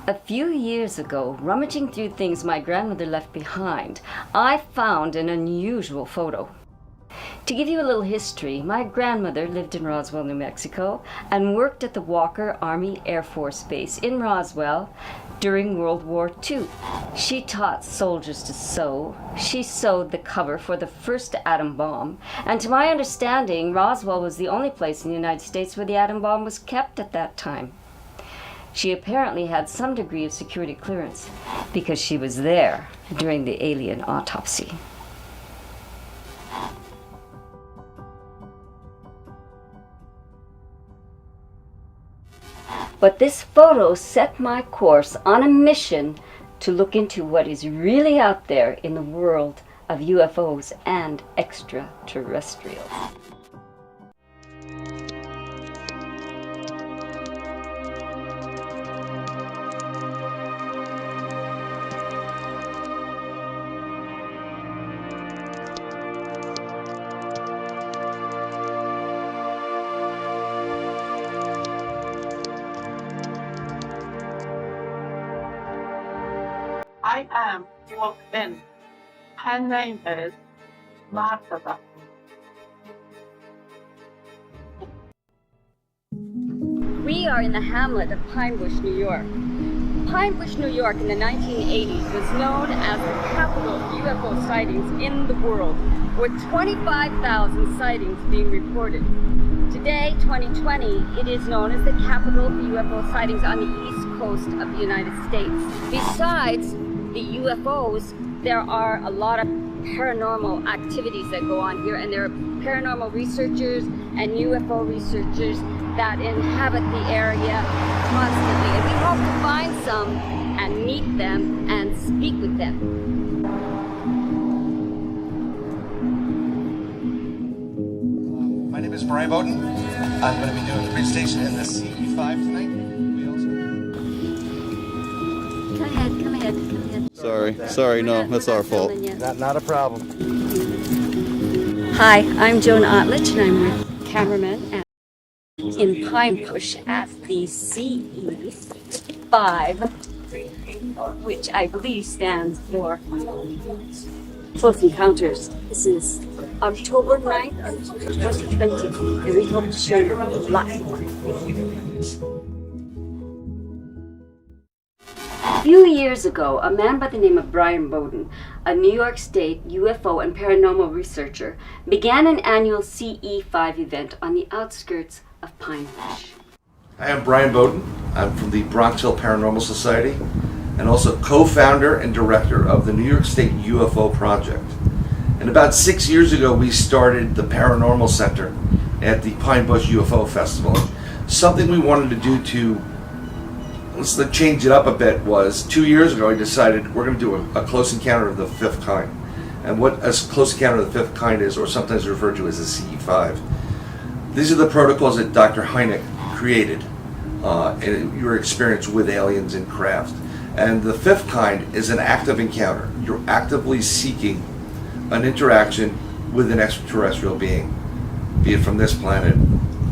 A few years ago, rummaging through things my grandmother left behind, I found an unusual photo. To give you a little history, my grandmother lived in Roswell, New Mexico, and worked at the Walker Army Air Force Base in Roswell during World War II. She taught soldiers to sew. She sewed the cover for the first atom bomb, and to my understanding, Roswell was the only place in the United States where the atom bomb was kept at that time. She apparently had some degree of security clearance because she was there during the Alien Autopsy. But this photo set my course on a mission to look into what is really out there in the world of UFOs and extraterrestrials. I am walked in. Her name is Martha. We are in the hamlet of Pine Bush, New York. Pine Bush, New York in the 1980s was known as the capital of UFO sightings in the world, with 25,000 sightings being reported. Today, 2020, it is known as the capital of UFO sightings on the east coast of the United States. Besides the UFOs, there are a lot of paranormal activities that go on here, and there are paranormal researchers and UFO researchers that inhabit the area constantly. And we hope to find some and meet them and speak with them. My name is Brian Bowden. I'm going to be doing the presentation in the CE5 tonight. Come ahead. Sorry, no, that's our fault. Not a problem. Hi, I'm Joan Otlich, and I'm with cameraman in Pine Bush at the CE5, which I believe stands for Close Encounters. This is October 9th, 2020, and we hope to show you live. A few years ago, a man by the name of Brian Bowden, a New York State UFO and paranormal researcher, began an annual CE5 event on the outskirts of Pine Bush. I am Brian Bowden. I'm from the Bronxville Paranormal Society and also co-founder and director of the New York State UFO Project. And about 6 years ago, we started the Paranormal Center at the Pine Bush UFO Festival. Something we wanted to do to let's change it up a bit was 2 years ago I decided we're going to do a close encounter of the fifth kind. And what a close encounter of the fifth kind is, or sometimes referred to as a CE5. These are the protocols that Dr. Hynek created in your experience with aliens and craft. And the fifth kind is an active encounter. You're actively seeking an interaction with an extraterrestrial being, be it from this planet,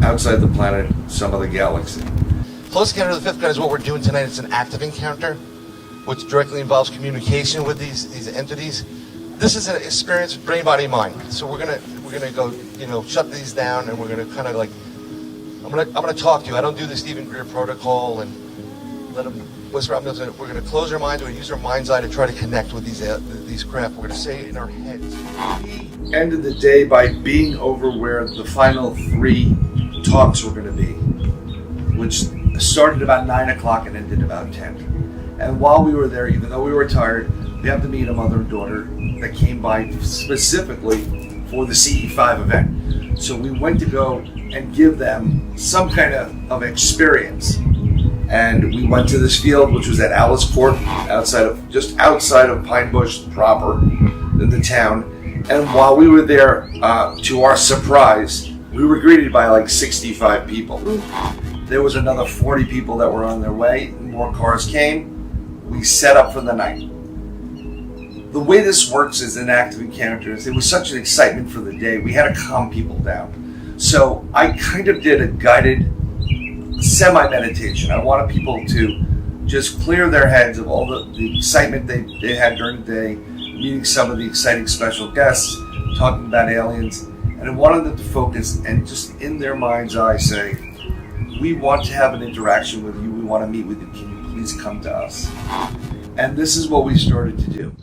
outside the planet, some other galaxy. Close encounter of the fifth kind is what we're doing tonight. It's an active encounter, which directly involves communication with these entities. This is an experience of brain, body, mind. So we're gonna go, shut these down, and we're gonna kind of like, I'm gonna talk to you. I don't do the Stephen Greer protocol and let them whisper. We're gonna close our minds. We're gonna use our mind's eye to try to connect with these craft. We're gonna say it in our heads. We ended the day by being over where the final 3 talks were gonna be, which started about 9 o'clock and ended about 10. And while we were there, even though we were tired, we happened to meet a mother and daughter that came by specifically for the CE5 event. So we went to go and give them some kind of experience. And we went to this field, which was at Alice Court, just outside of Pine Bush proper, in the town. And while we were there, to our surprise, we were greeted by like 65 people. There was another 40 people that were on their way. More cars came. We set up for the night. The way this works is an active encounter. It was such an excitement for the day. We had to calm people down. So I kind of did a guided semi-meditation. I wanted people to just clear their heads of all the excitement they had during the day, meeting some of the exciting special guests, talking about aliens, and I wanted them to focus and just in their mind's eye say, we want to have an interaction with you, we want to meet with you, can you please come to us? And this is what we started to do.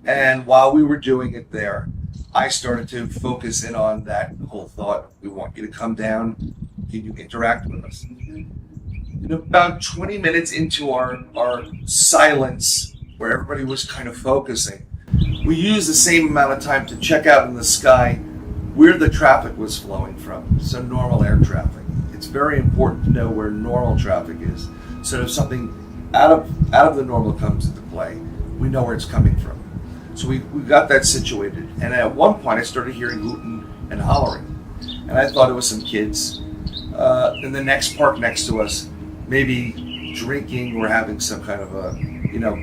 And while we were doing it there, I started to focus in on that whole thought. We want you to come down. Can you interact with us? And about 20 minutes into our silence, where everybody was kind of focusing, we used the same amount of time to check out in the sky where the traffic was flowing from. So normal air traffic. It's very important to know where normal traffic is. So if something out of the normal comes into play, we know where it's coming from. So we got that situated. And at one point I started hearing hooting and hollering. And I thought it was some kids in the next park next to us, maybe drinking or having some kind of a,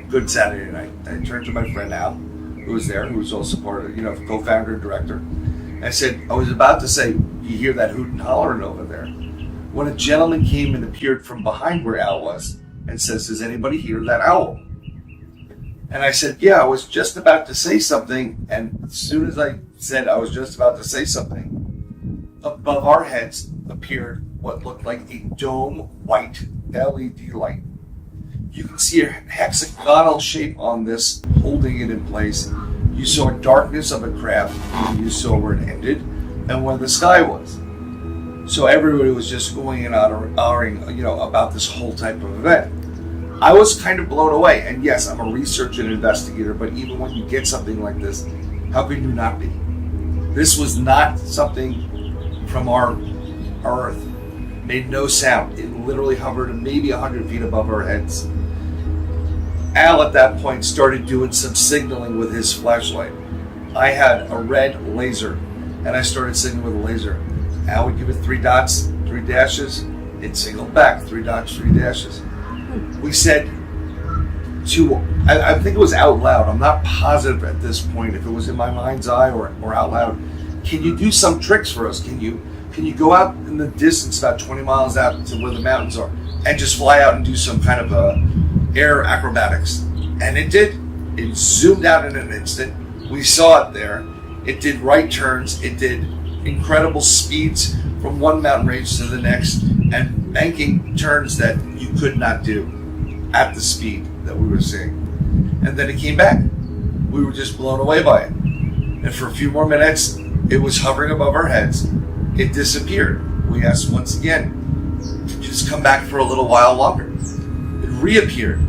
good Saturday night. I turned to my friend Al, who was there, who was also part of, co-founder and director. And I said, I was about to say, you hear that hoot and hollering over there, when a gentleman came and appeared from behind where Al was and says, does anybody hear that owl? And I said, yeah, I was just about to say something. And as soon as I said I was just about to say something, above our heads appeared what looked like a dome white LED light. You can see a hexagonal shape on this, holding it in place. You saw darkness of a craft. You saw where it ended and where the sky was. So everybody was just going and honoring, about this whole type of event. I was kind of blown away. And yes, I'm a researcher and investigator, but even when you get something like this, how could you not be? This was not something from our Earth. Made no sound. It literally hovered maybe 100 feet above our heads. Al at that point started doing some signaling with his flashlight. I had a red laser, and I started signaling with a laser. Al would give it 3 dots, 3 dashes. It signaled back, 3 dots, 3 dashes. We said to, I think it was out loud. I'm not positive at this point if it was in my mind's eye or out loud. Can you do some tricks for us? Can you go out in the distance about 20 miles out to where the mountains are and just fly out and do some kind of air acrobatics? And it did. It zoomed out in an instant. We saw it there. It did right turns. It did incredible speeds from one mountain range to the next and banking turns that you could not do at the speed that we were seeing. And then it came back. We were just blown away by it. And for a few more minutes, it was hovering above our heads. It disappeared. We asked once again, just come back for a little while longer. It reappeared.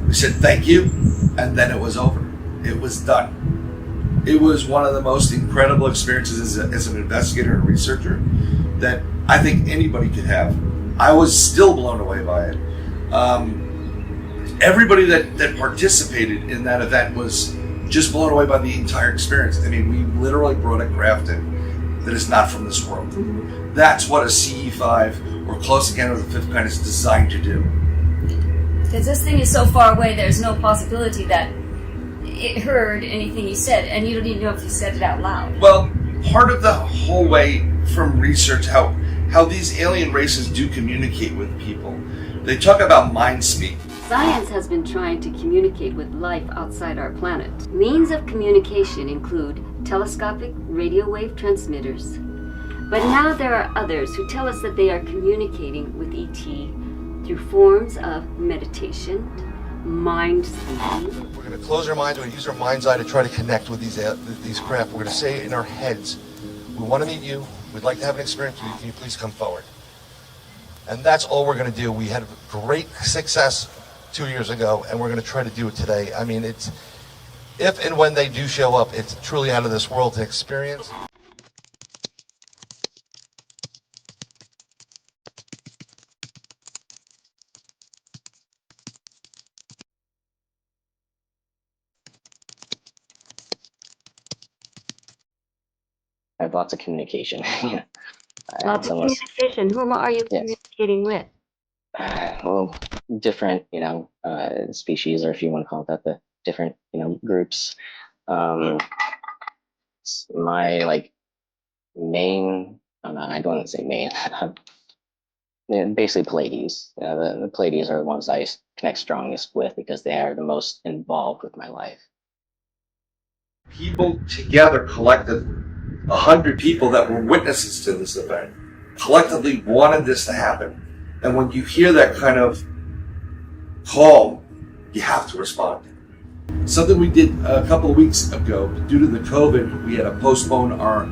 We said thank you, and then it was over. It was done. It was one of the most incredible experiences as an investigator and researcher that I think anybody could have. I was still blown away by it. Everybody that participated in that event was just blown away by the entire experience. I mean, we literally brought a craft in that is not from this world. That's what a CE5 or close encounter of the fifth kind is designed to do. Because this thing is so far away, there's no possibility that it heard anything you said, and you don't even know if you said it out loud. Well, part of the whole way from research, how these alien races do communicate with people, they talk about mind speak. Science has been trying to communicate with life outside our planet. Means of communication include telescopic radio wave transmitters. But now there are others who tell us that they are communicating with ET through forms of meditation, mind speaking. We're going to close our minds, we're going to use our mind's eye to try to connect with these craft. We're going to say in our heads, we want to meet you, we'd like to have an experience with you, can you please come forward? And that's all we're going to do. We had great success 2 years ago, and we're going to try to do it today. I mean, it's if and when they do show up, it's truly out of this world to experience. I have lots of communication. Lots of communication. Whom are you communicating with? Well, different, species, or if you want to call it that, the different, groups. My main, I don't want to say main. basically Pleiades. The Pleiades are the ones I connect strongest with because they are the most involved with my life. People together collected 100 people that were witnesses to this event collectively wanted this to happen. And when you hear that kind of call, you have to respond. Something we did a couple of weeks ago, due to the COVID, we had to postpone our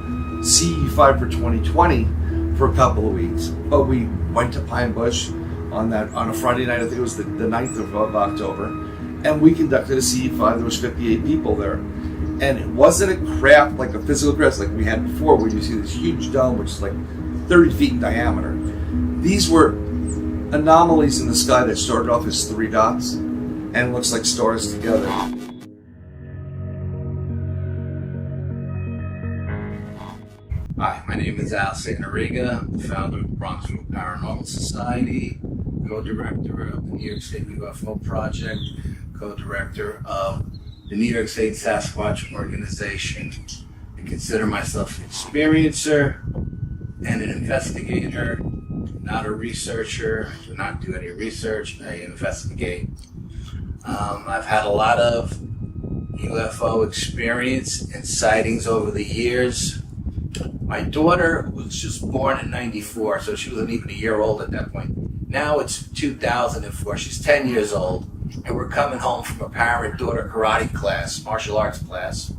CE5 for 2020 for a couple of weeks. But we went to Pine Bush on a Friday night, I think it was the 9th of October, and we conducted a CE5. There was 58 people there. And it wasn't a craft like a physical craft like we had before, where you see this huge dome, which is like 30 feet in diameter. These were anomalies in the sky that started off as 3 dots and looks like stars together. Hi, my name is Al Sanariga, founder of the Roswell Paranormal Society, co-director of the New York State UFO Project, co-director of the New York State Sasquatch Organization. I consider myself an experiencer and an investigator, not a researcher. I do not do any research, I investigate. I've had a lot of UFO experience and sightings over the years. My daughter was just born in '94, so she wasn't even a year old at that point. Now it's 2004, she's 10 years old, and we're coming home from a parent-daughter karate class, martial arts class.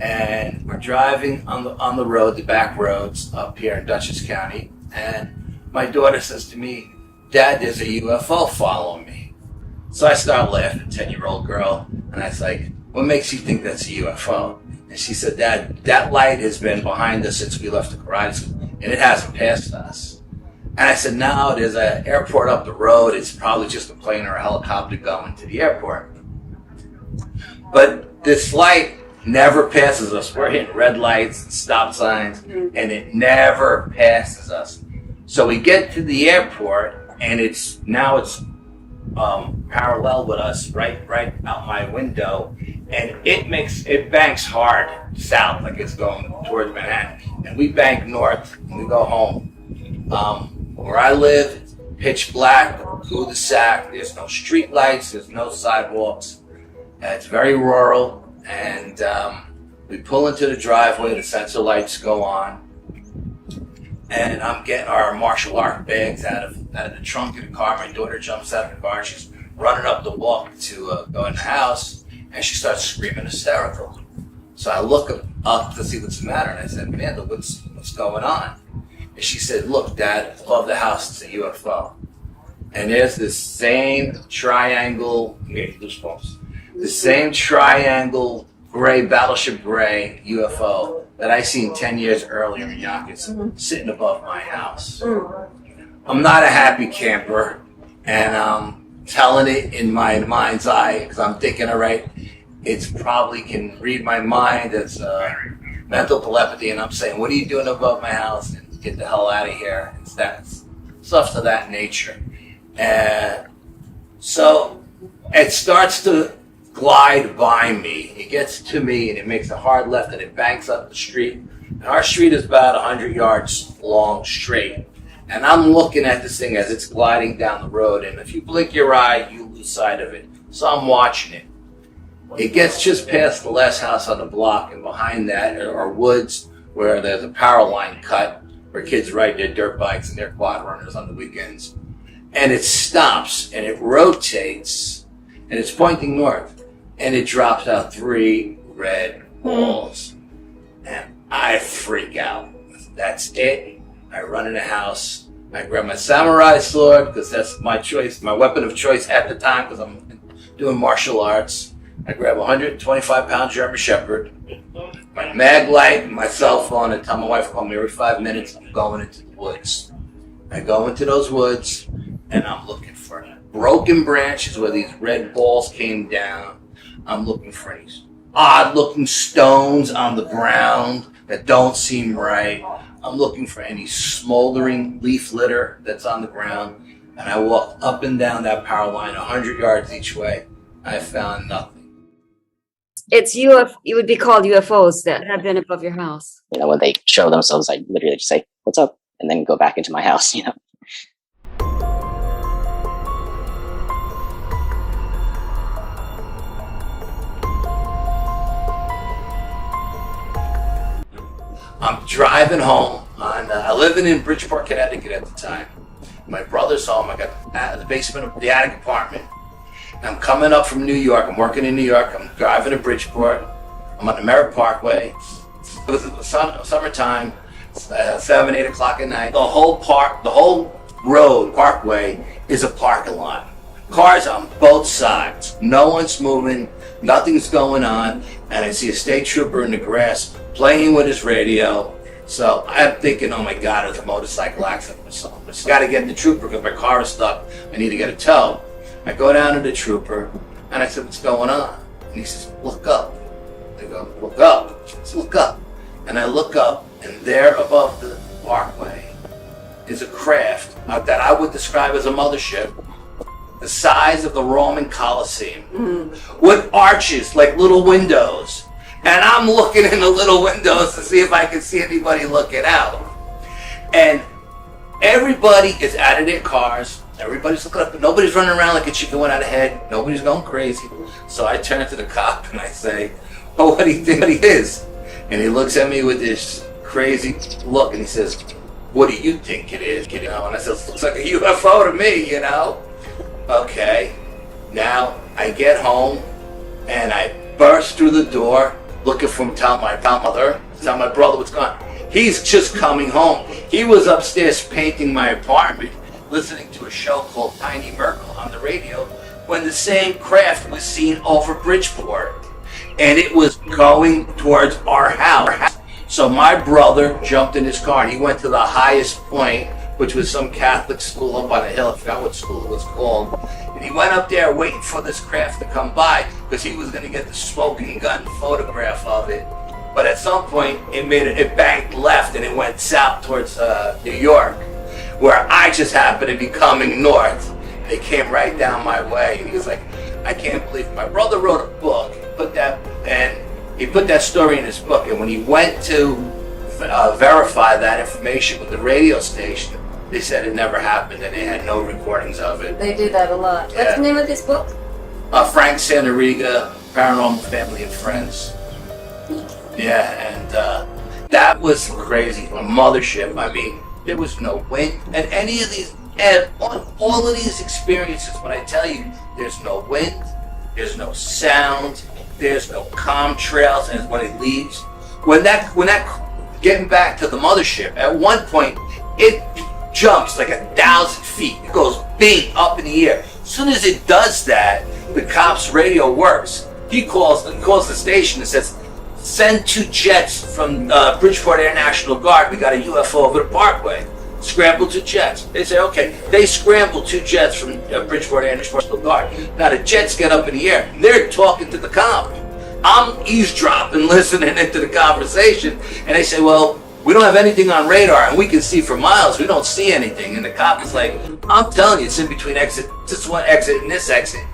And we're driving on the road, the back roads up here in Dutchess County, and my daughter says to me, "Dad, there's a UFO following me." So I start laughing, 10-year-old girl, and I was like, "What makes you think that's a UFO?" And she said, "Dad, that light has been behind us since we left the karate school, and it hasn't passed us." And I said, "No, there's an airport up the road. It's probably just a plane or a helicopter going to the airport." But this light never passes us. We're hitting red lights and stop signs, and it never passes us. So we get to the airport, and it's parallel with us, right out my window, and it banks hard south, like it's going towards Manhattan, and we bank north, and we go home. Where I live, it's pitch black, cul-de-sac. There's no street lights, there's no sidewalks. It's very rural, and we pull into the driveway. The sensor lights go on, and I'm getting our martial art bags out of the trunk of the car. My daughter jumps out of the car. She's running up the walk to go in the house, and she starts screaming hysterical. So I look up to see what's the matter, and I said, "Amanda, what's going on?" And she said, "Look, Dad, above the house it's a UFO. And there's this same triangle, the same triangle gray, battleship gray UFO that I seen 10 years earlier in Yonkers, sitting above my house." I'm not a happy camper, and I'm telling it in my mind's eye, because I'm thinking, all right, it's probably can read my mind. It's mental telepathy, and I'm saying, "What are you doing above my house? And get the hell out of here." It's that stuff to that nature. And so it starts to glide by me. It gets to me, and it makes a hard left, and it banks up the street. And our street is about 100 yards long straight. And I'm looking at this thing as it's gliding down the road, and if you blink your eye, you lose sight of it. So I'm watching it. It gets just past the last house on the block, and behind that are woods where there's a power line cut where kids ride their dirt bikes and their quad runners on the weekends. And it stops, and it rotates, and it's pointing north, and it drops out 3 red balls. And I freak out. That's it. I run in the house. I grab my samurai sword, because that's my choice, my weapon of choice at the time, because I'm doing martial arts. I grab a 125-pound German Shepherd, my mag light, my cell phone, and tell my wife to call me every 5 minutes. I'm going into the woods. I go into those woods, and I'm looking for broken branches where these red balls came down. I'm looking for these odd-looking stones on the ground that don't seem right. I'm looking for any smoldering leaf litter that's on the ground. And I walk up and down that power line 100 yards each way. I found nothing. It's UFO, it would be called UFOs that have been above your house. When they show themselves, I literally just say, "What's up?" and then go back into my house, I'm driving home on, I living in Bridgeport, Connecticut at the time. My brother's home. I got the basement of the attic apartment. I'm coming up from New York. I'm working in New York. I'm driving to Bridgeport. I'm on the Merritt Parkway. It was summertime, 7, 8 o'clock at night. The whole road, parkway, is a parking lot. Cars on both sides. No one's moving. Nothing's going on. And I see a state trooper in the grass playing with his radio. So I'm thinking, oh my God, it's a motorcycle accident or something. I just got to get the trooper because my car is stuck. I need to get a tow. I go down to the trooper and I said, what's going on? And he says, look up. I go, look up. He says, look up. And I look up, and there above the parkway is a craft that I would describe as a mothership, the size of the Roman Colosseum, with arches like little windows. And I'm looking in the little windows to see if I can see anybody looking out. And everybody is out of their cars. Everybody's looking up, but nobody's running around like a chicken went out of head. Nobody's going crazy. So I turn to the cop and I say, oh, what do you think it is? And he looks at me with this crazy look and he says, what do you think it is? You know, and I said, looks like a UFO to me, you know? Okay. Now I get home and I burst through the door looking for my mother, tell my brother what's going on. He's just coming home. He was upstairs painting my apartment, listening to a show called Tiny Merkel on the radio, when the same craft was seen over Bridgeport. And it was going towards our house. So my brother jumped in his car and he went to the highest point, which was some Catholic school up on a hill. I forgot what school it was called. And he went up there waiting for this craft to come by because he was going to get the smoking gun photograph of it. But at some point, it banked left and it went south towards New York, where I just happened to be coming north. And it came right down my way. And he was like, I can't believe it. My brother wrote a book, he put that story in his book. And when he went to verify that information with the radio station, they said it never happened and they had no recordings of it. They do that a lot. Yeah. What's the name of this book? Frank Santariga, Paranormal Family and Friends. Yeah, and that was crazy. A mothership. I mean, there was no wind. And any of these, and all of these experiences, when I tell you, there's no wind, there's no sound, there's no contrails, and when it leaves, when that getting back to the mothership, at one point, it jumps like 1,000 feet. It goes big up in the air. As soon as it does that, the cop's radio works. He calls the station and says, send 2 jets from Bridgeport Air National Guard. We got a UFO over the parkway. Scramble 2 jets. They say, okay. They scramble 2 jets from Bridgeport Air National Guard. Now the jets get up in the air. They're talking to the cop. I'm eavesdropping, listening into the conversation. And they say, well, we don't have anything on radar and we can see for miles. We don't see anything. And the cop is like, I'm telling you, it's in between this one exit and this exit.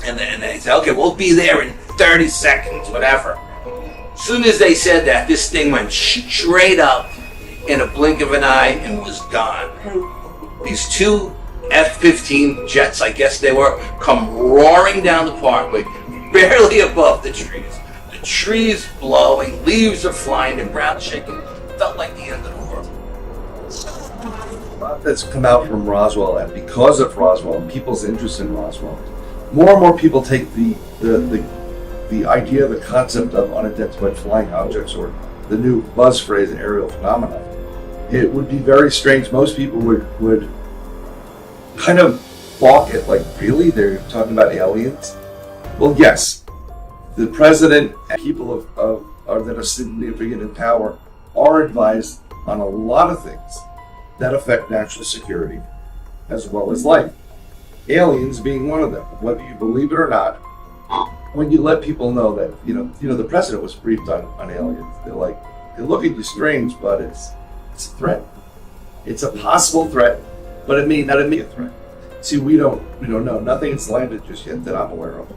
And then they say, okay, we'll be there in 30 seconds, whatever. As soon as they said that, this thing went straight up in a blink of an eye and was gone. These 2 F-15 jets, I guess they were, come roaring down the parkway, barely above the trees. The trees blowing, leaves are flying, the ground shaking. Felt like the end of the world. A lot that's come out from Roswell, and because of Roswell and people's interest in Roswell, more and more people take the idea, the concept of unidentified flying objects, or the new buzz phrase, aerial phenomena. It would be very strange. Most people would kind of balk at, like, really? They're talking about aliens? Well, yes. The president and people that are significant in power are advised on a lot of things that affect national security as well as life. Aliens being one of them. Whether you believe it or not, when you let people know that, you know, the president was briefed on aliens, they're like, they look at you strange, but it's a threat. It's a possible threat, but it may not be a threat. See, we don't know. Nothing has landed just yet that I'm aware of.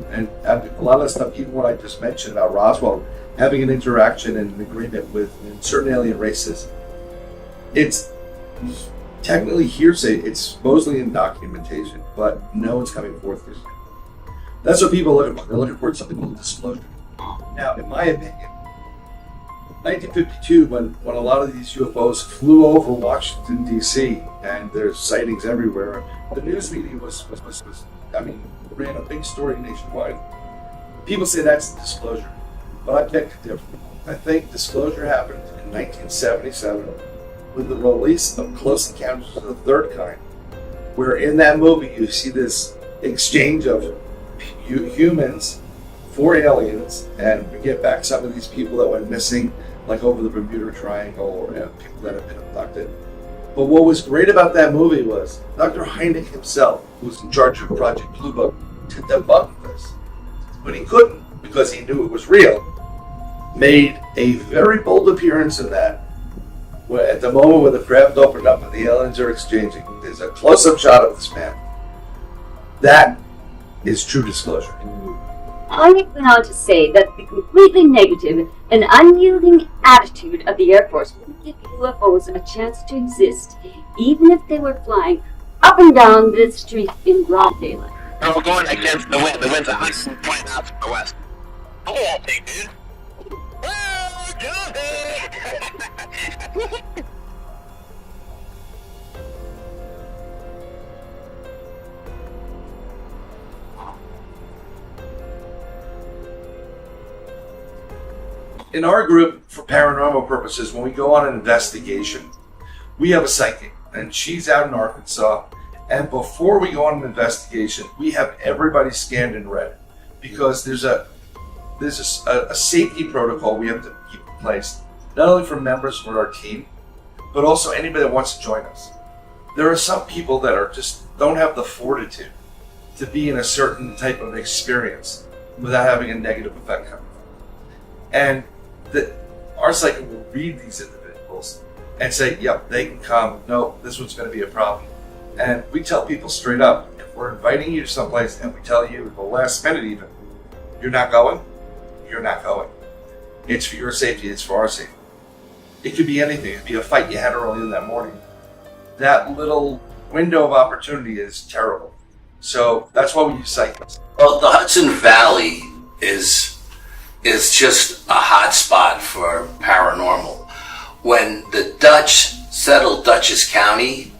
And a lot of the stuff, even what I just mentioned about Roswell, having an interaction and an agreement with certain alien races, it's technically hearsay. It's supposedly in documentation, but no one's coming forth with it. That's what people are looking for. They're looking for something called disclosure. Now, in my opinion, 1952, when a lot of these UFOs flew over Washington, D.C., and there's sightings everywhere, the news media ran a big story nationwide. People say that's disclosure, but I beg to differ. I think disclosure happened in 1977 with the release of Close Encounters of the Third Kind, where in that movie you see this exchange of humans for aliens, and we get back some of these people that went missing, like over the Bermuda Triangle, or people that have been abducted. But what was great about that movie was Dr. Hynek himself, who was in charge of Project Blue Book, to debunk this. But he couldn't, because he knew it was real, made a very bold appearance in that. Where at the moment where the craft opened up and the aliens are exchanging, there's a close-up shot of this man. That is true disclosure. Hynek went on to say that the completely negative and unyielding attitude of the Air Force would give UFOs a chance to exist, even if they were flying up and down the street in broad daylight. And we're going against the wind. The wind's 120 knots from the west. Oh, I'll take dude. Well, go ahead. In our group, for paranormal purposes, when we go on an investigation, we have a psychic, and she's out in Arkansas. And before we go on an investigation, we have everybody scanned in red, because there's a safety protocol we have to keep in place, not only for members of our team, but also anybody that wants to join us. There are some people that are just don't have the fortitude to be in a certain type of experience without having a negative effect coming. And our psychic will read these individuals and say, yep, they can come. No, this one's going to be a problem. And we tell people straight up, if we're inviting you to someplace and we tell you at the last minute even, you're not going, you're not going. It's for your safety, it's for our safety. It could be anything. It could be a fight you had early in that morning. That little window of opportunity is terrible. So that's why we use psychics. Well, the Hudson Valley is just a hot spot for paranormal. When the Dutch settled Dutchess County,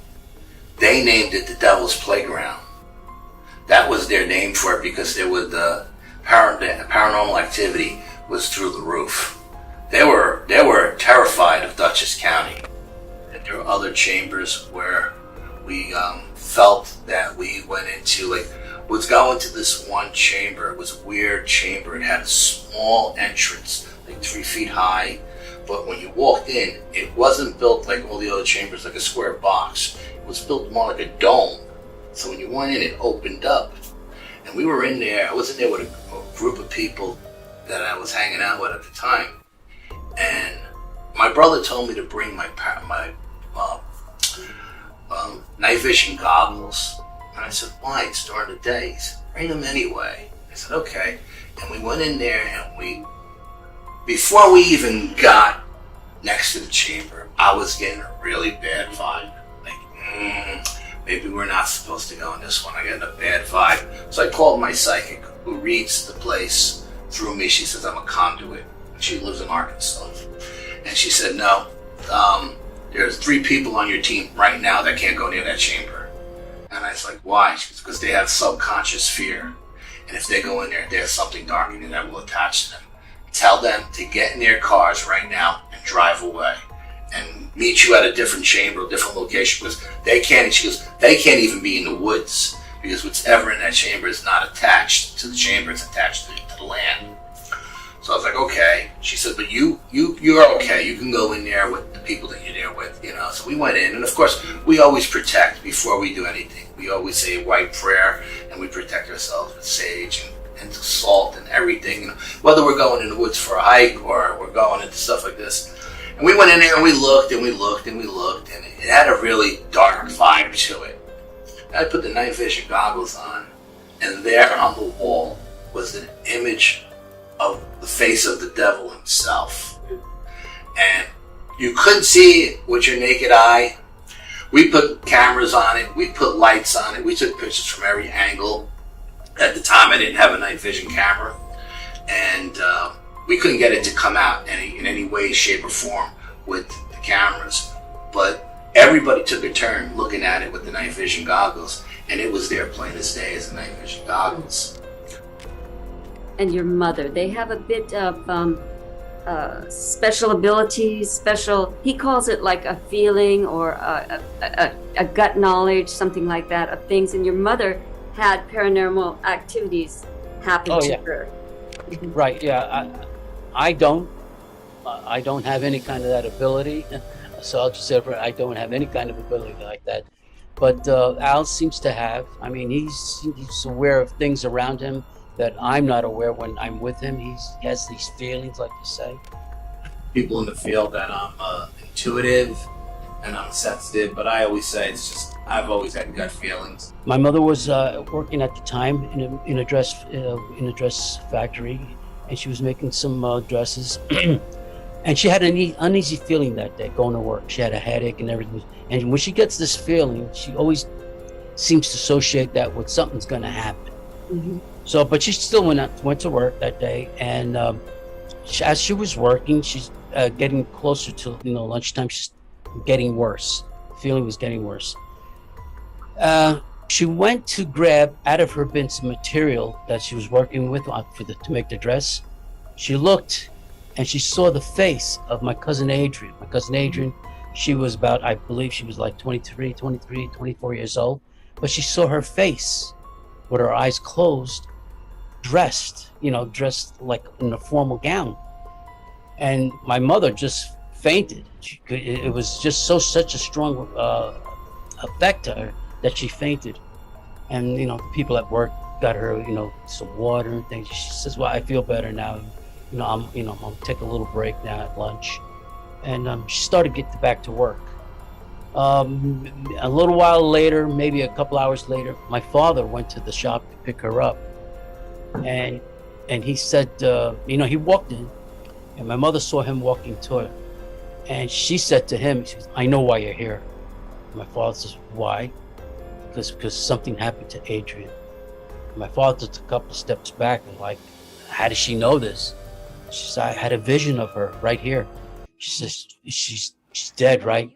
they named it the Devil's Playground. That was their name for it because there was the paranormal activity was through the roof. They were terrified of Dutchess County. And there were other chambers where we felt that we went into, like, was going to this one chamber. It was a weird chamber. It had a small entrance, like 3 feet high. But when you walked in, it wasn't built like all the other chambers, like a square box. It was built more like a dome. So when you went in, it opened up. And we were in there. I was in there with a group of people that I was hanging out with at the time. And my brother told me to bring my night vision goggles. And I said, why? It's during the day. He said, bring them anyway. I said, okay. And we went in there, and before we even got next to the chamber, I was getting a really bad vibe. Like, maybe we're not supposed to go in this one. I got a bad vibe. So I called my psychic, who reads the place through me. She says, I'm a conduit. She lives in Arkansas. And she said, no, there's 3 people on your team right now that can't go near that chamber. And I was like, why? She goes, because they have subconscious fear. And if they go in there, there's something dark in there that will attach to them. Tell them to get in their cars right now and drive away. And meet you at a different chamber, a different location, because they can't, she goes, they can't even be in the woods, because whatever in that chamber is not attached to the chamber, it's attached to the land. So I was like, okay. She said, but you're okay. You can go in there with the people that you're there with, you know. So we went in, and of course, we always protect before we do anything. We always say a white prayer, and we protect ourselves with sage and salt and everything. You know, whether we're going in the woods for a hike or we're going into stuff like this. And we went in there and we looked and we looked and we looked, and it had a really dark vibe to it. And I put the night vision goggles on, and there on the wall was an image of the face of the devil himself. And you couldn't see it with your naked eye. We put cameras on it, we put lights on it, we took pictures from every angle. At the time I didn't have a night vision camera. And we couldn't get it to come out in any way, shape, or form with the cameras. But everybody took a turn looking at it with the night vision goggles, and it was there plain as day as the night vision goggles. And your mother, they have a bit of special abilities, he calls it like a feeling or a gut knowledge, something like that, of things. And your mother had paranormal activities happen to her. Right, yeah. I don't have any kind of that ability. So I'll just say I don't have any kind of ability like that. But Al seems to have. I mean, he's aware of things around him that I'm not aware when I'm with him. He has these feelings, like you say. People in the field that I'm intuitive and I'm sensitive, but I always say it's just I've always had gut feelings. My mother was working at the time in a dress factory, and she was making some dresses. And she had an uneasy feeling that day going to work. She had a headache and everything. And when she gets this feeling, she always seems to associate that with something's going to happen. Mm-hmm. So, but she still went to work that day. And as she was working, she's getting closer to lunchtime. She's getting worse. The feeling was getting worse. She went to grab out of her bin some material that she was working with to make the dress. She looked, and she saw the face of my cousin Adrian. My cousin Adrian, she was about, I believe she was like 23, 24 years old. But she saw her face with her eyes closed, dressed like in a formal gown. And my mother just fainted. It was just such a strong effect to her that she fainted. And, the people at work got her, some water and things. She says, well, I feel better now. I'm take a little break now at lunch. And she started getting back to work. A little while later, maybe a couple hours later, my father went to the shop to pick her up. And he said, he walked in, and my mother saw him walking to her. And she said to him, she goes, I know why you're here. And my father says, why? Because something happened to Adrian. And my father took a couple steps back and like, how does she know this? She said, I had a vision of her right here. She says, she's dead, right?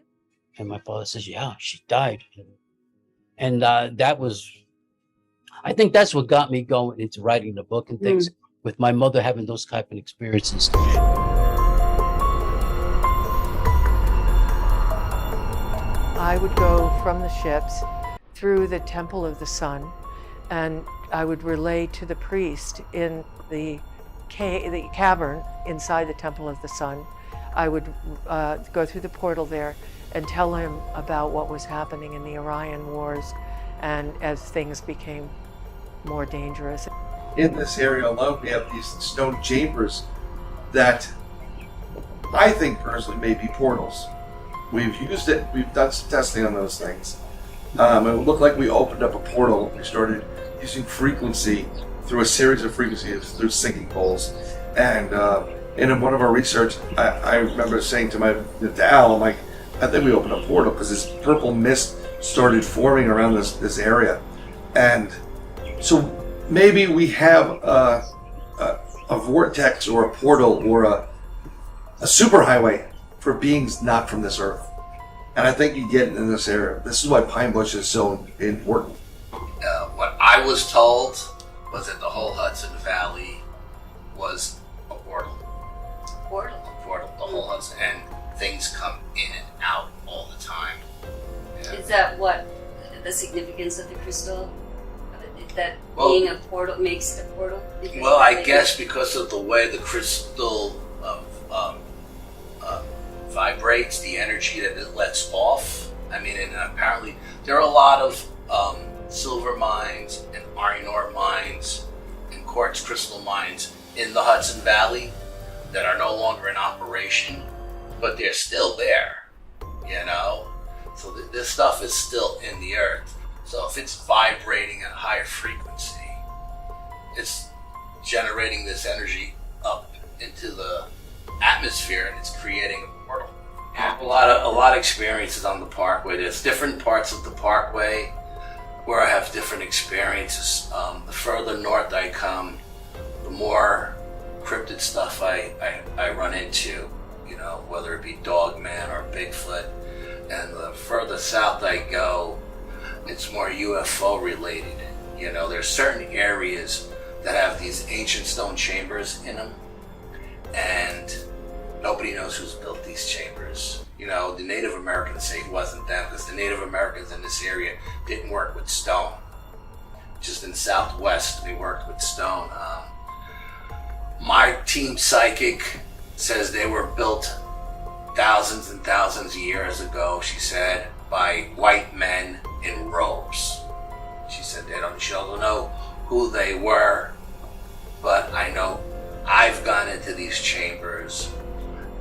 And my father says, yeah, she died. And I think that's what got me going into writing the book and things, with my mother having those type of experiences. I would go from the ships through the Temple of the Sun, and I would relay to the priest in the cavern inside the Temple of the Sun. I would go through the portal there and tell him about what was happening in the Orion Wars, and as things became more dangerous. In this area alone, we have these stone chambers that I think personally may be portals. We've used it, we've done some testing on those things. It looked like we opened up a portal. We started using frequency through a series of frequencies through sinking poles. And in one of our research, I remember saying to Al, I'm like, I think we opened a portal because this purple mist started forming around this area. And so maybe we have a vortex or a portal or a superhighway for beings not from this earth. And I think you get it in this area. This is why Pine Bush is so important. What I was told was that the whole Hudson Valley was a portal. Portal. The whole Hudson, and things come in and out all the time. Yeah. Is that what the significance of the crystal? That being a portal makes it a portal? Well, I guess because of the way the crystal vibrates, the energy that it lets off. I mean, and apparently there are a lot of silver mines and iron ore mines and quartz crystal mines in the Hudson Valley that are no longer in operation, but they're still there, So this stuff is still in the earth. So if it's vibrating at a higher frequency, it's generating this energy up into the atmosphere, and it's creating a portal. I have a lot of experiences on the Parkway. There's different parts of the Parkway where I have different experiences. The further north I come, the more cryptid stuff I run into, you know, whether it be Dogman or Bigfoot. And the further south I go, it's more UFO related. You know, there's certain areas that have these ancient stone chambers in them, and nobody knows who's built these chambers. You know, the Native Americans say it wasn't them, because the Native Americans in this area didn't work with stone. Just in the Southwest, we worked with stone. My team psychic says they were built thousands and thousands of years ago, she said, by white men in robes. She said she don't know who they were, but I know I've gone into these chambers,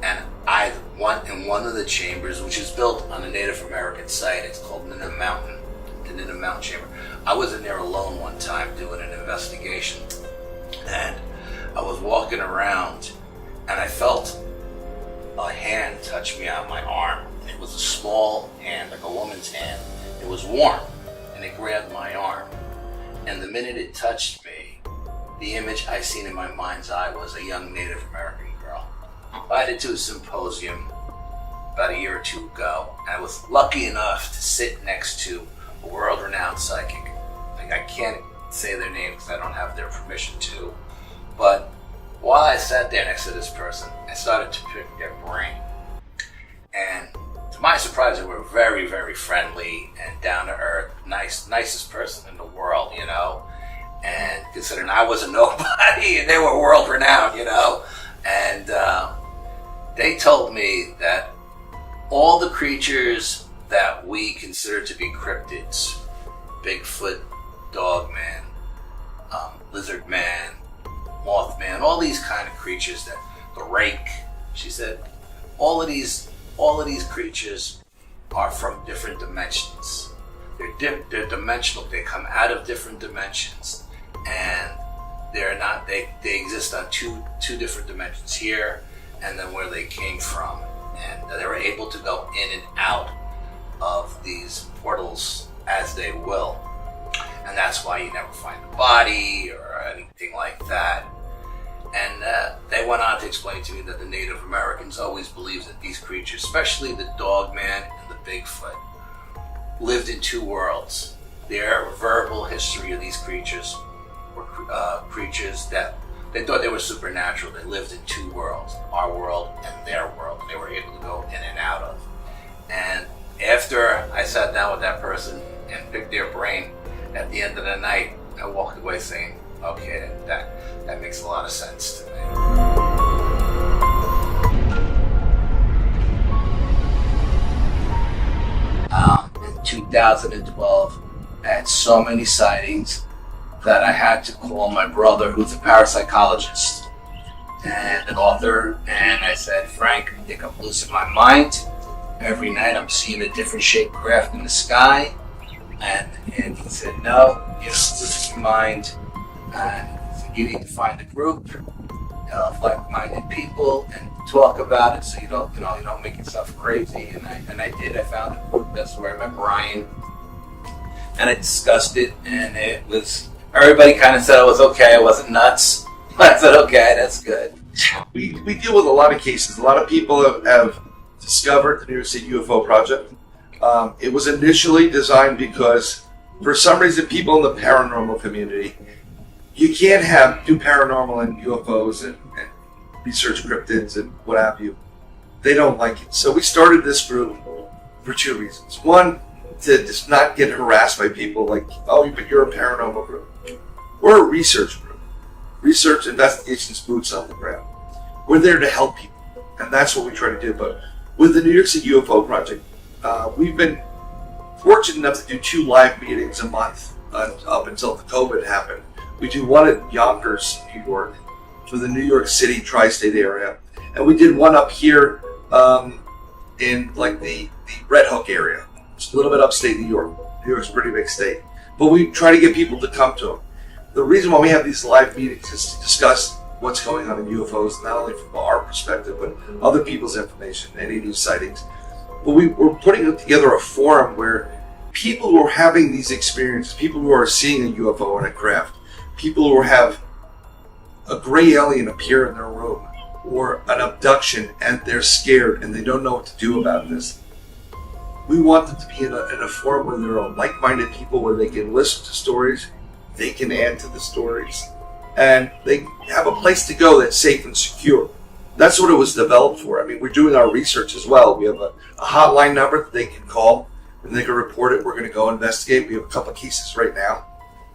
and in one of the chambers, which is built on a Native American site, it's called Nina Mountain, the Nina Mountain Chamber. I was in there alone one time doing an investigation, and I was walking around, and I felt a hand touch me on my arm. It was a small hand, like a woman's hand. It was warm, and it grabbed my arm. And the minute it touched me, the image I seen in my mind's eye was a young Native American girl. Invited to a symposium about a year or two ago, and I was lucky enough to sit next to a world-renowned psychic. Like, I can't say their name because I don't have their permission to, but while I sat there next to this person, I started to pick their brain. And to my surprise, they were very, very friendly and down to earth, nicest person in the world, you know. And considering I was a nobody and they were world renowned, you know. And they told me that all the creatures that we consider to be cryptids, Bigfoot, Dogman, Lizard Man, Mothman, all these kind of creatures, that the rake, she said, all of these creatures are from different dimensions. They're dimensional. They come out of different dimensions, and they're not. They exist on two different dimensions here, and then where they came from, and they were able to go in and out of these portals as they will, and that's why you never find a body or anything like that. And they went on to explain to me that the Native Americans always believed that these creatures, especially the Dogman and the Bigfoot, lived in two worlds. Their verbal history of these creatures were creatures that they thought they were supernatural. They lived in two worlds, our world and their world. They were able to go in and out of. And after I sat down with that person and picked their brain, at the end of the night, I walked away saying, okay, that makes a lot of sense to me. In 2012, I had so many sightings that I had to call my brother, who's a parapsychologist and an author, and I said, Frank, I think I'm losing my mind. Every night I'm seeing a different shaped craft in the sky. And he said, no, you don't lose your mind. And you need to find a group of like-minded people and talk about it, so you don't make yourself crazy. And I did. I found a group. That's where I met Brian, and I discussed it. And it was, everybody kind of said it was okay. I wasn't nuts. I said, okay, that's good. We deal with a lot of cases. A lot of people have discovered the New York City UFO project. It was initially designed because, for some reason, people in the paranormal community, you can't do paranormal and UFOs and research cryptids and what have you. They don't like it. So we started this group for two reasons. One, to just not get harassed by people like, oh, but you're a paranormal group. We're a research group. Research, investigations, boots on the ground. We're there to help people, and that's what we try to do. But with the New York City UFO project, we've been fortunate enough to do 2 live meetings a month up until the COVID happened. We do one at Yonkers, New York, for the New York City tri-state area, and we did one up here in like the Red Hook area, just a little bit upstate New York. New York's a pretty big state, but we try to get people to come to them. The reason why we have these live meetings is to discuss what's going on in UFOs, not only from our perspective, but other people's information, any new sightings. But we're putting together a forum where people who are having these experiences, people who are seeing a UFO in a craft, people who have a gray alien appear in their room or an abduction and they're scared and they don't know what to do about this. We want them to be in a forum where there are like-minded people where they can listen to stories, they can add to the stories, and they have a place to go that's safe and secure. That's what it was developed for. I mean, we're doing our research as well. We have a hotline number that they can call and they can report it. We're going to go investigate. We have a couple of cases right now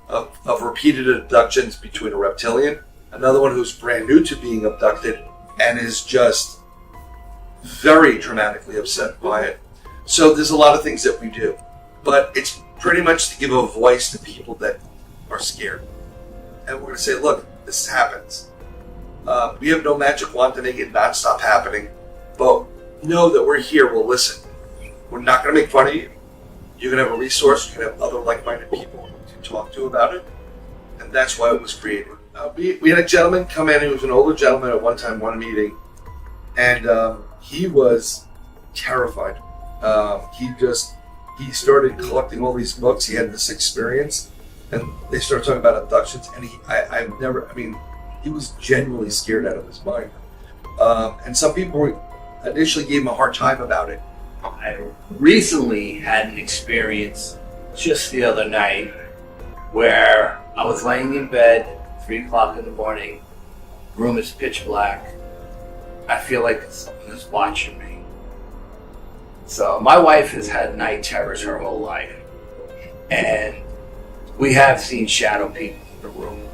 of repeated abductions between a reptilian, another one who's brand new to being abducted and is just very dramatically upset by it. So there's a lot of things that we do, but it's pretty much to give a voice to people that are scared. And we're going to say, look, this happens. We have no magic wand to make it not stop happening, but know that we're here, we'll listen. We're not going to make fun of you. You're going to have a resource, you're going to have other like-minded people to talk to about it, and that's why it was created. We had a gentleman come in, he was an older gentleman at one time, one meeting, and he was terrified. He started collecting all these books, he had this experience, and they started talking about abductions, and he was genuinely scared out of his mind. And some people initially gave him a hard time about it. I recently had an experience just the other night where I was laying in bed, 3 o'clock in the morning, room is pitch black. I feel like someone is watching me. So my wife has had night terrors her whole life. And we have seen shadow people in the room,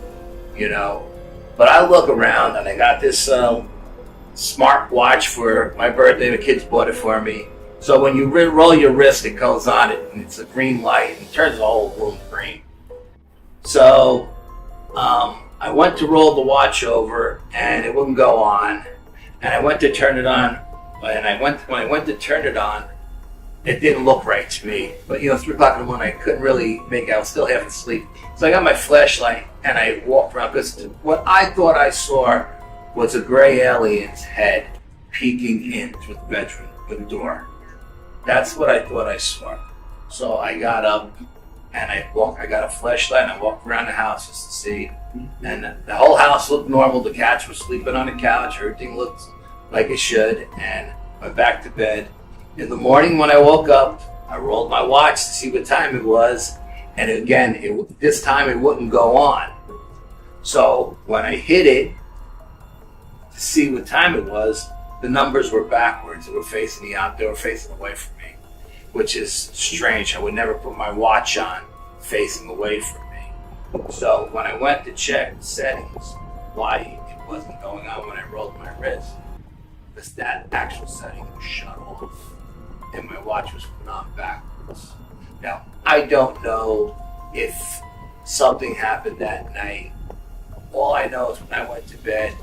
you know. But I look around and I got this smart watch for my birthday. The kids bought it for me. So when you roll your wrist, it goes on it, and it's a green light, and it turns the whole room green. So I went to roll the watch over, and it wouldn't go on. And I went to turn it on, and when I went to turn it on, it didn't look right to me. But 3 o'clock in the morning, I couldn't really make it. I was still half asleep. So I got my flashlight, and I walked around, because what I thought I saw was a gray alien's head peeking in through the bedroom with the door. That's what I thought I saw. So I got up and I got a flashlight and I walked around the house just to see. And the whole house looked normal. The cats were sleeping on the couch. Everything looked like it should. And went back to bed. In the morning when I woke up, I rolled my watch to see what time it was. And again, this time it wouldn't go on. So when I hit it to see what time it was, the numbers were backwards. They were facing me out. They were facing away from me, which is strange. I would never put my watch on facing away from me. So when I went to check the settings, why it wasn't going on when I rolled my wrist, because that actual setting was shut off and my watch was put on backwards. Now, I don't know if something happened that night. All I know is when I went to bed,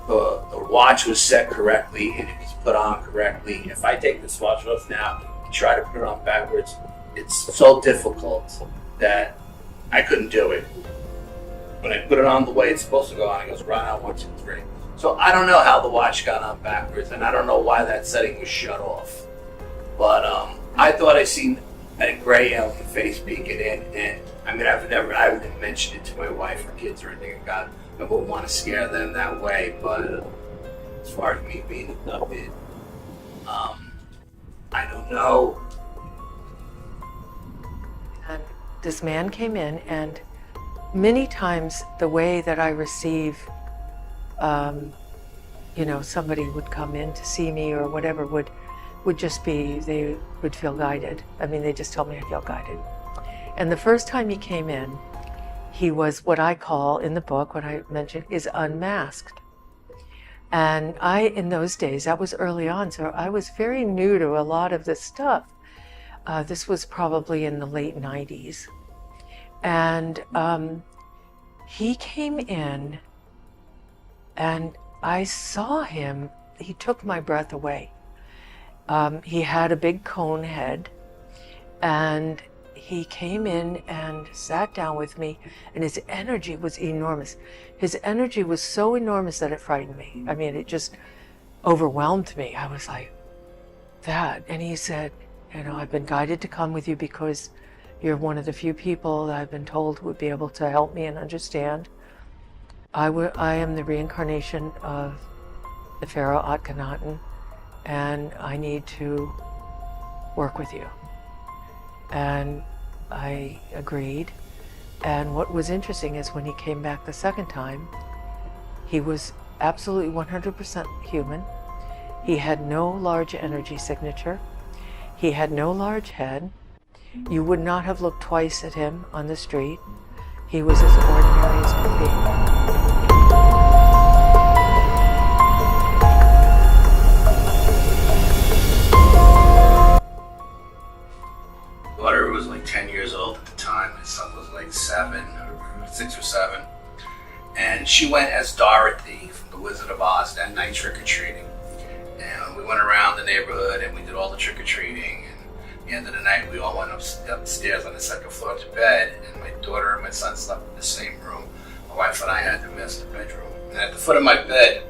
the watch was set correctly and it was put on correctly. If I take this watch off now and try to put it on backwards, it's so difficult that I couldn't do it. When I put it on the way it's supposed to go on, it goes right on 1, 2, 3. So I don't know how the watch got on backwards, and I don't know why that setting was shut off. But I thought I seen a gray alien face peeking in, and I haven't mentioned it to my wife or kids or anything. I wouldn't want to scare them that way, but as far as me being abducted, I don't know. And this man came in, and many times the way that I receive, somebody would come in to see me or whatever would just be, they would feel guided. I mean, they just told me I feel guided. And the first time he came in, he was what I call in the book, what I mentioned, is unmasked. And in those days, that was early on, so I was very new to a lot of this stuff. This was probably in the late 90s. And he came in, and I saw him, he took my breath away. He had a big cone head, and he came in and sat down with me, and his energy was enormous. His energy was so enormous that it frightened me. I mean, it just overwhelmed me. I was like, that. And he said, I've been guided to come with you because you're one of the few people that I've been told would be able to help me and understand. I am the reincarnation of the Pharaoh Akhenaten, and I need to work with you. And I agreed. And what was interesting is when he came back the second time, he was absolutely 100% human. He had no large energy signature. He had no large head. You would not have looked twice at him on the street. He was as ordinary as could be. Daughter was like 10 years old at the time. My son was like 6 or 7. And she went as Dorothy from The Wizard of Oz that night trick-or-treating. And we went around the neighborhood and we did all the trick-or-treating. And at the end of the night, we all went upstairs on the second floor to bed. And my daughter and my son slept in the same room. My wife and I had the master bedroom. And at the foot of my bed,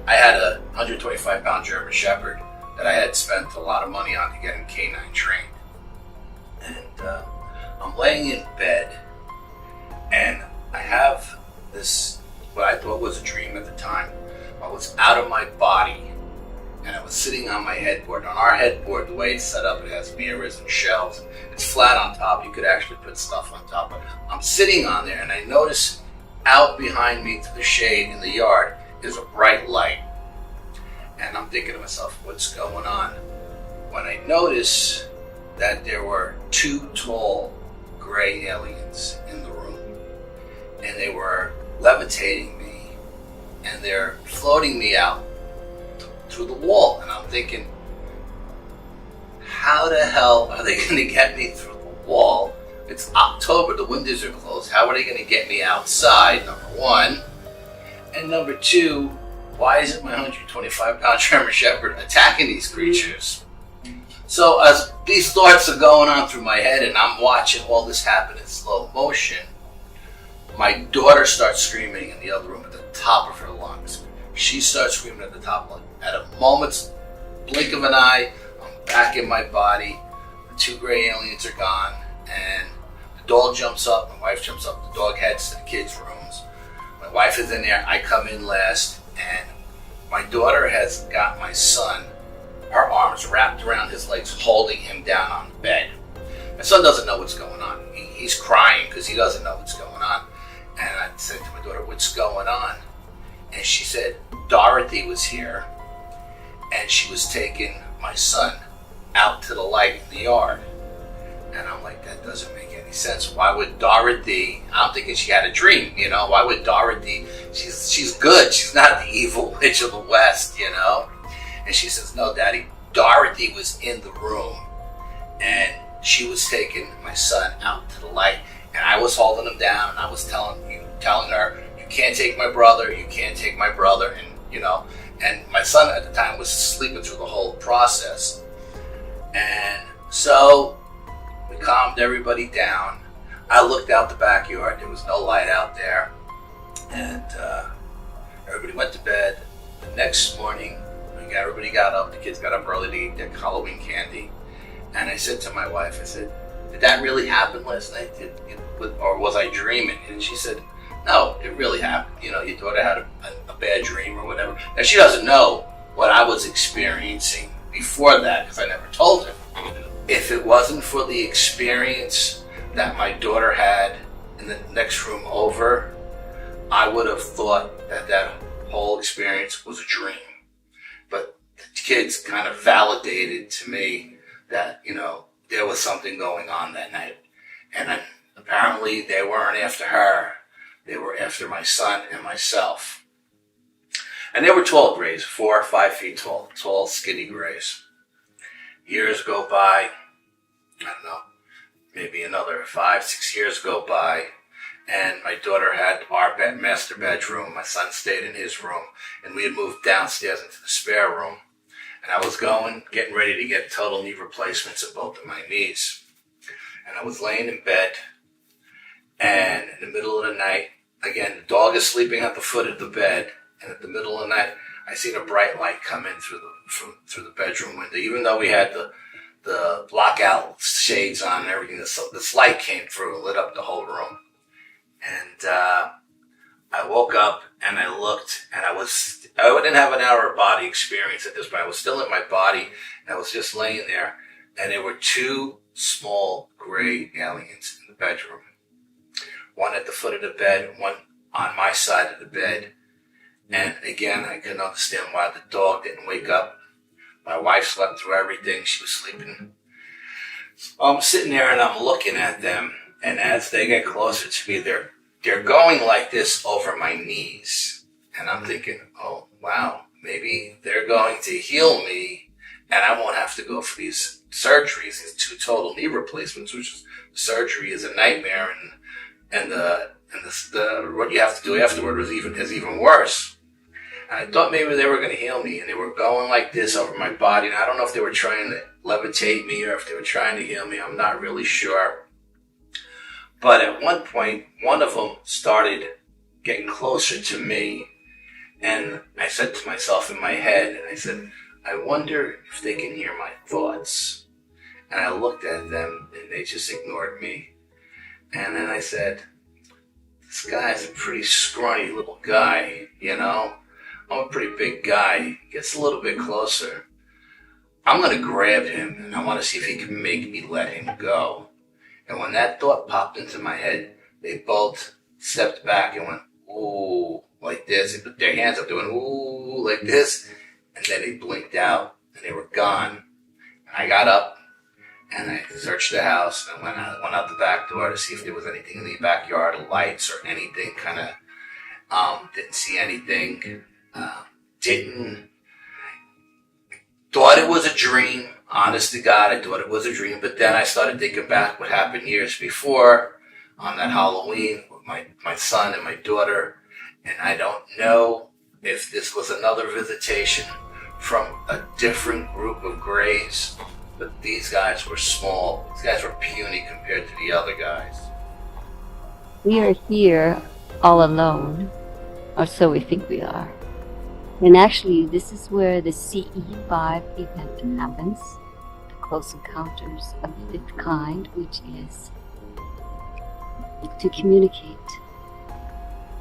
I had a 125-pound German Shepherd that I had spent a lot of money on to get him canine trained. And I'm laying in bed, and I have this, what I thought was a dream at the time. I was out of my body, and I was sitting on my headboard. On our headboard, the way it's set up, it has mirrors and shelves. It's flat on top. You could actually put stuff on top. But I'm sitting on there, and I notice out behind me to the shade in the yard is a bright light. And I'm thinking to myself, what's going on? When I notice that there were 2 tall gray aliens in the room, and they were levitating me, and they're floating me out through the wall. And I'm thinking, how the hell are they going to get me through the wall? It's October, the windows are closed. How are they going to get me outside, number one? And number two, why isn't my 125-pound German Shepherd attacking these creatures? So as these thoughts are going on through my head and I'm watching all this happen in slow motion, my daughter starts screaming in the other room at the top of her lungs. She starts screaming at the top of her lungs. At a moment's blink of an eye, I'm back in my body. The 2 gray aliens are gone, and the dog jumps up. My wife jumps up. The dog heads to the kids' rooms. My wife is in there. I come in last, and my daughter has got my son, her arms wrapped around his legs, holding him down on the bed. My son doesn't know what's going on. He's crying because he doesn't know what's going on. And I said to my daughter, what's going on? And she said, Dorothy was here, and she was taking my son out to the light in the yard. And I'm like, that doesn't make any sense. Why would Dorothy, I'm thinking she had a dream, you know, why would Dorothy, she's good, she's not the evil witch of the West, you know? And she says, no, Daddy, Dorothy was in the room, and she was taking my son out to the light, and I was holding him down, and I was telling her, you can't take my brother, you can't take my brother, and you know, and my son at the time was sleeping through the whole process. And so we calmed everybody down. I looked out the backyard, there was no light out there, and everybody went to bed. The next morning, everybody got up, the kids got up early to eat their Halloween candy, and I said to my wife, I said, did that really happen last night? Or was I dreaming? And she said, no, it really happened. You know, your daughter had a bad dream or whatever. Now, she doesn't know what I was experiencing before that because I never told her. If it wasn't for the experience that my daughter had in the next room over, I would have thought that whole experience was a dream. But the kids kind of validated to me that, you know, there was something going on that night. And apparently they weren't after her. They were after my son and myself. And they were tall grays, 4 or 5 feet tall, skinny grays. Years go by, I don't know, maybe another 5, 6 years go by, and my daughter had our master bedroom. My son stayed in his room, and we had moved downstairs into the spare room. And I was getting ready to get total knee replacements of both of my knees. And I was laying in bed, and in the middle of the night, again, the dog is sleeping at the foot of the bed, and at the middle of the night, I seen a bright light come in through the bedroom window. Even though we had the blackout shades on and everything, this light came through and lit up the whole room. And I woke up, didn't have an outer body experience at this point. I was still in my body, and I was just laying there, and there were two small gray aliens in the bedroom. One at the foot of the bed, one on my side of the bed. And again, I couldn't understand why the dog didn't wake up. My wife slept through everything. She was sleeping. I'm sitting there and I'm looking at them. And as they get closer to me, they're going like this over my knees. And I'm thinking, oh, wow, maybe they're going to heal me and I won't have to go for these surgeries, these 2 total knee replacements, which is, surgery is a nightmare. And what you have to do afterward is even worse. And I thought maybe they were going to heal me, and they were going like this over my body. And I don't know if they were trying to levitate me or if they were trying to heal me. I'm not really sure. But at one point, one of them started getting closer to me. And I said to myself in my head, and I said, I wonder if they can hear my thoughts. And I looked at them, and they just ignored me. And then I said, this guy's a pretty scrawny little guy, you know? I'm a pretty big guy. He gets a little bit closer. I'm going to grab him, and I want to see if he can make me let him go. And when that thought popped into my head, they both stepped back and went, ooh, like this. They put their hands up, doing ooh, like this. And then they blinked out, and they were gone. And I got up, and I searched the house, and went out the back door to see if there was anything in the backyard, lights or anything, didn't see anything. Thought it was a dream. Honest to God, I thought it was a dream. But then I started thinking back what happened years before on that Halloween with my son and my daughter. And I don't know if this was another visitation from a different group of grays. But these guys were small. These guys were puny compared to the other guys. We are here all alone, or so we think we are. And actually, this is where the CE5 event happens, the Close Encounters of the Fifth Kind, which is to communicate.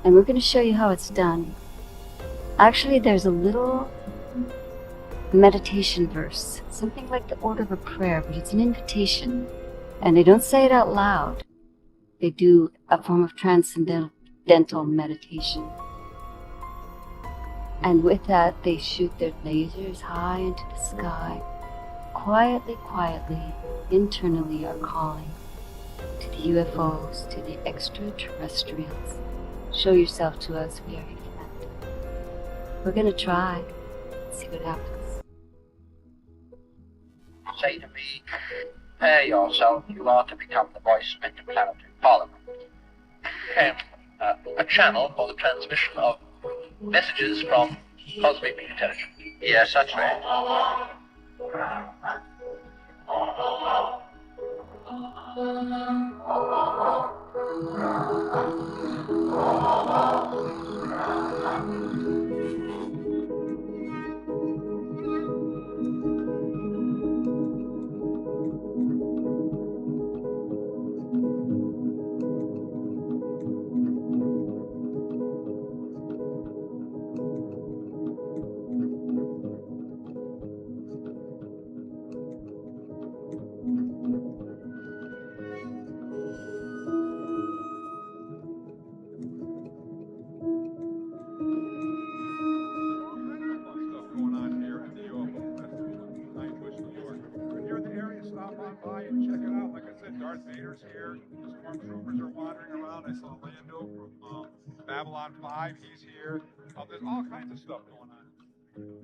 And we're going to show you how it's done. Actually, there's a little meditation verse, something like the order of a prayer, but it's an invitation. And they don't say it out loud. They do a form of transcendental meditation. And with that, they shoot their lasers high into the sky. Quietly, internally are calling to the UFOs, to the extraterrestrials. Show yourself to us, we are your friend. We're gonna try, see what happens. Say to me, prepare yourself, you are to become the voice of interplanetary parliament. A channel for the transmission of messages from cosmic intelligence. Yes, that's right. Darth Vader's here. The stormtroopers are wandering around. I saw Lando from Babylon 5. He's here. There's all kinds of stuff going on. Today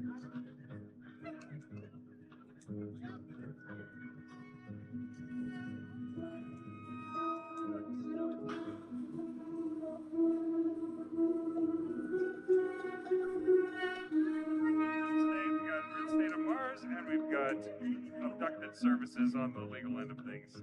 we got Real State of Mars, and we've got abducted services on the legal end of things.